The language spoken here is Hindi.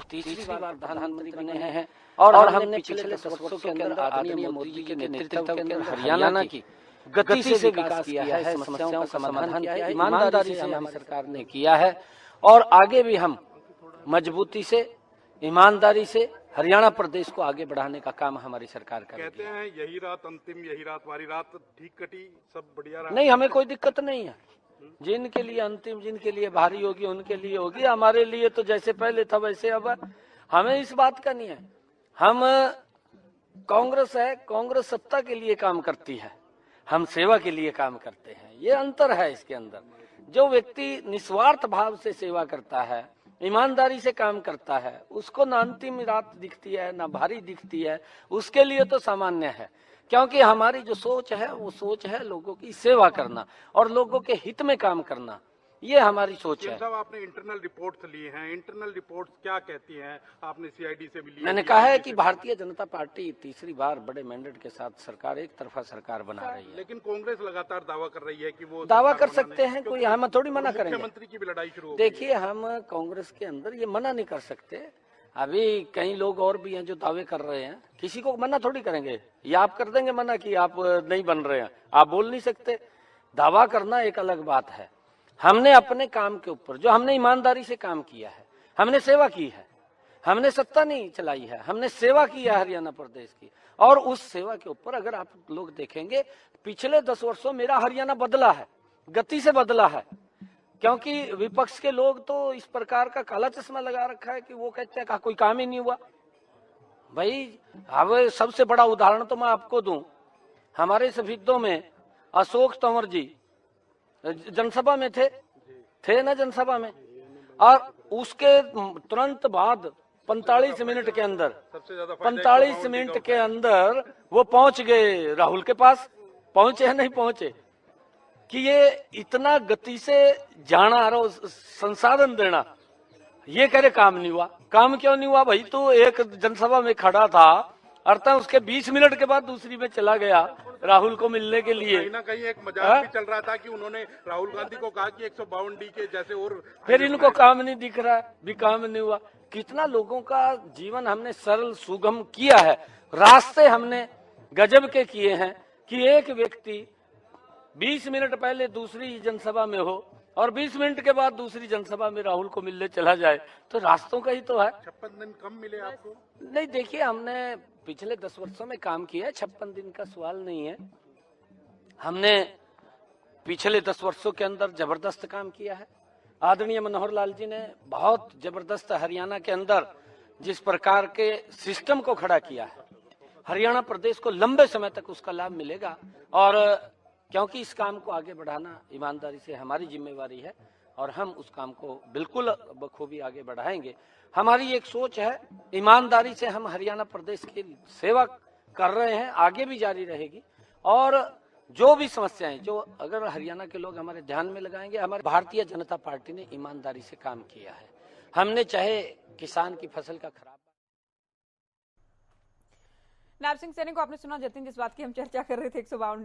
तीसरी बार प्रधानमंत्री बने हैं और हमने पिछले 10 वर्षों के अंदर आदरणीय मोदी जी के नेतृत्व के अंदर हरियाणा की गति से विकास किया है, समस्याओं का समाधान किया है, ईमानदारी से हमारी सरकार ने किया है और आगे भी हम मजबूती से, ईमानदारी से हरियाणा प्रदेश को आगे बढ़ाने का काम हमारी सरकार करेगी। कहते हैं यही रात अंतिम, यही रात वारी रात ठीक कटी, सब बढ़िया रहा। नहीं, हमें कोई दिक्कत नहीं है। जिनके लिए अंतिम, जिनके लिए भारी होगी उनके लिए होगी, हमारे लिए तो जैसे पहले था वैसे अब। हमें इस बात का नहीं है। हम कांग्रेस है, कांग्रेस सत्ता के लिए काम करती है, हम सेवा के लिए काम करते हैं। ये अंतर है इसके अंदर। जो व्यक्ति निस्वार्थ भाव से सेवा करता है, ईमानदारी से काम करता है, उसको ना अंतिम रात दिखती है ना भारी दिखती है, उसके लिए तो सामान्य है। क्योंकि हमारी जो सोच है वो सोच है लोगों की सेवा करना और लोगों के हित में काम करना, ये हमारी सोच है। साहब, आपने इंटरनल रिपोर्ट्स ली हैं, इंटरनल रिपोर्ट्स क्या कहती हैं? आपने सीआईडी से भी ली? मैंने कहा है कि भारतीय जनता पार्टी तीसरी बार बड़े मैंडेट के साथ सरकार, एक तरफा सरकार बना रही है। लेकिन कांग्रेस लगातार दावा कर रही है कि वो दावा कर सकते हैं, कोई हम थोड़ी मना करेंगे। मुख्यमंत्री की भी लड़ाई शुरू हो। देखिए, हम कांग्रेस के अंदर ये मना नहीं कर सकते। अभी कई लोग और भी हैं जो दावे कर रहे हैं, किसी को मना थोड़ी करेंगे। या आप कर देंगे मना कि आप नहीं बन रहे हैं, आप बोल नहीं सकते। दावा करना एक अलग बात है। हमने अपने काम के ऊपर जो हमने ईमानदारी से काम किया है, हमने सेवा की है, हमने सत्ता नहीं चलाई है, हमने सेवा की है हरियाणा प्रदेश की। और उस सेवा के ऊपर अगर आप लोग देखेंगे, पिछले 10 वर्षों मेरा हरियाणा बदला है, गति से बदला है। क्योंकि विपक्ष के लोग तो इस प्रकार का काला चश्मा लगा रखा है कि वो कहते हैं कोई काम ही नहीं हुआ। भाई, अब सबसे बड़ा उदाहरण तो मैं आपको दूं। हमारे शहीदों में अशोक तंवर जी जनसभा में थे ना जनसभा में, और उसके तुरंत बाद 45 मिनट के अंदर 45 मिनट के अंदर वो पहुंच गए राहुल के पास। पहुंचे नहीं पहुंचे कि ये इतना गति से जाना और संसाधन देना, ये करे काम नहीं हुआ। काम क्यों नहीं हुआ भाई? तो एक जनसभा में खड़ा था, अर्थात उसके 20 मिनट के बाद दूसरी में चला गया राहुल को मिलने के लिए। कहीं ना कहीं एक मजाक भी चल रहा था कि उन्होंने राहुल गांधी को कहा कि 152D के जैसे और फिर इनको काम नहीं दिख रहा है, भी काम नहीं हुआ। कितना लोगों का जीवन हमने सरल सुगम किया है, रास्ते हमने गजब के किए हैं कि एक व्यक्ति 20 मिनट पहले दूसरी जनसभा में हो और 20 मिनट के बाद दूसरी जनसभा में राहुल को मिलने चला जाए, तो रास्तों का ही तो है। 56 दिन कम मिले आपको? नहीं, देखिए, हमने पिछले 10 वर्षों में काम किया है, 56 दिन का सवाल नहीं है। हमने पिछले 10 वर्षों के अंदर जबरदस्त काम किया है। आदरणीय मनोहर लाल जी ने बहुत जबरदस्त हरियाणा के अंदर जिस प्रकार के सिस्टम को खड़ा किया है, हरियाणा प्रदेश को लंबे समय तक उसका लाभ मिलेगा। और क्योंकि इस काम को आगे बढ़ाना ईमानदारी से हमारी जिम्मेवारी है और हम उस काम को बिल्कुल बखूबी आगे बढ़ाएंगे। हमारी एक सोच है, ईमानदारी से हम हरियाणा प्रदेश की सेवा कर रहे हैं, आगे भी जारी रहेगी। और जो भी समस्याएं जो अगर हरियाणा के लोग हमारे ध्यान में लगाएंगे, हमारे भारतीय जनता पार्टी ने ईमानदारी से काम किया है। हमने चाहे किसान की फसल का खराब। नायब सिंह सैनी को आपने सुना जतिन, जिस बात की हम चर्चा कर रहे थे 152